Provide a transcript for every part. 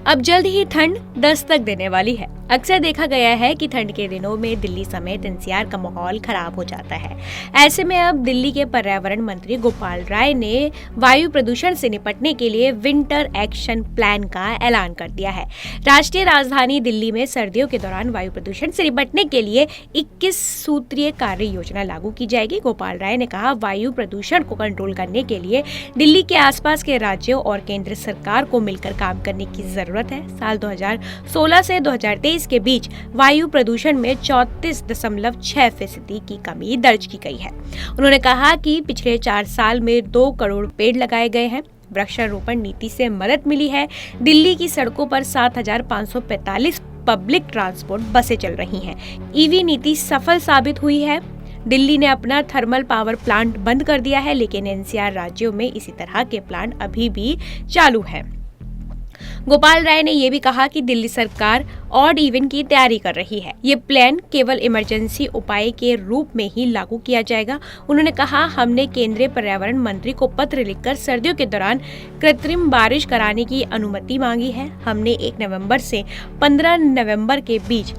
अब जल्द ही ठंड दस्तक देने वाली है। अक्सर देखा गया है कि ठंड के दिनों में दिल्ली समेत एनसीआर का माहौल खराब हो जाता है। ऐसे में अब दिल्ली के पर्यावरण मंत्री गोपाल राय ने वायु प्रदूषण से निपटने के लिए विंटर एक्शन प्लान का ऐलान कर दिया है। राष्ट्रीय राजधानी दिल्ली में सर्दियों के दौरान वायु प्रदूषण से निपटने के लिए 21 सूत्रीय कार्य योजना लागू की जाएगी। गोपाल राय ने कहा, वायु प्रदूषण को कंट्रोल करने के लिए दिल्ली के आसपास के राज्यों और केंद्र सरकार को मिलकर काम करने की जरूरत है। साल 2016 से 2023 के बीच वायु प्रदूषण में 34.6% की कमी दर्ज की गई है। उन्होंने कहा कि पिछले 4 साल में 2 करोड़ पेड़ लगाए गए हैं। वृक्षारोपण नीति से मदद मिली है। दिल्ली की सड़कों पर 7,545 पब्लिक ट्रांसपोर्ट बसें चल रही हैं। ईवी नीति सफल साबित हुई है। दिल्ली ने अपना थर्मल पावर प्लांट बंद कर दिया है, लेकिन एनसीआर राज्यों में इसी तरह के प्लांट अभी भी चालू हैं। गोपाल राय ने यह भी कहा कि दिल्ली सरकार ऑड इवन की तैयारी कर रही है। ये प्लान केवल इमरजेंसी उपाय के रूप में ही लागू किया जाएगा। उन्होंने कहा, हमने केंद्रीय पर्यावरण मंत्री को पत्र लिखकर सर्दियों के दौरान कृत्रिम बारिश कराने की अनुमति मांगी है। हमने 1 नवंबर से 15 नवंबर के बीच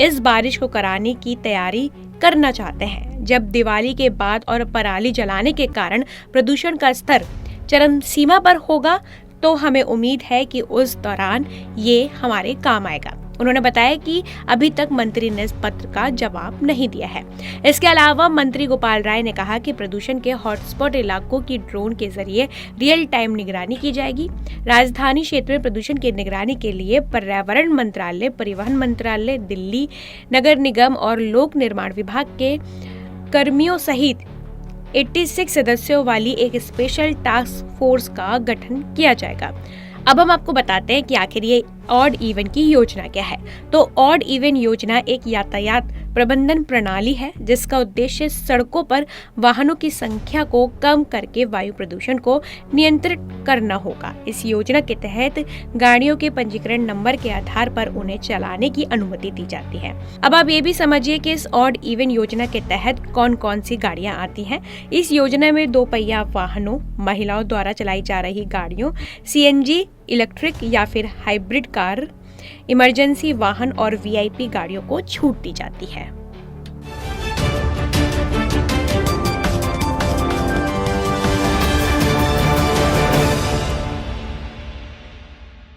इस बारिश को कराने की तैयारी करना चाहते हैं। जब दिवाली के बाद और पराली जलाने के कारण प्रदूषण का स्तर चरम सीमा पर होगा तो हमें उम्मीद है कि उस दौरान ये हमारे काम आएगा। उन्होंने बताया कि अभी तक मंत्री ने इस पत्र का जवाब नहीं दिया है। इसके अलावा मंत्री गोपाल राय ने कहा कि प्रदूषण के हॉटस्पॉट इलाकों की ड्रोन के जरिए रियल टाइम निगरानी की जाएगी। राजधानी क्षेत्र में प्रदूषण की निगरानी के लिए पर्यावरण मंत्रालय, परिवहन मंत्रालय, दिल्ली नगर निगम और लोक निर्माण विभाग के कर्मियों सहित 86 सदस्यों वाली एक स्पेशल टास्क फोर्स का गठन किया जाएगा। अब हम आपको बताते हैं कि आखिर ये ऑड इवन की योजना क्या है। तो ऑड इवन योजना एक यातायात प्रबंधन प्रणाली है जिसका उद्देश्य सड़कों पर वाहनों की संख्या को कम करके वायु प्रदूषण को नियंत्रित करना होगा। इस योजना के तहत गाड़ियों के पंजीकरण नंबर के आधार पर उन्हें चलाने की अनुमति दी जाती है। अब आप ये भी समझिए कि इस ऑड इवन योजना के तहत कौन कौन सी गाड़ियां आती हैं। इस योजना में 2 पहिया वाहनों, महिलाओं द्वारा चलाई जा रही गाड़ियों, सीएनजी, इलेक्ट्रिक या फिर हाइब्रिड कार, इमरजेंसी वाहन और वीआईपी गाड़ियों को छूट दी जाती है।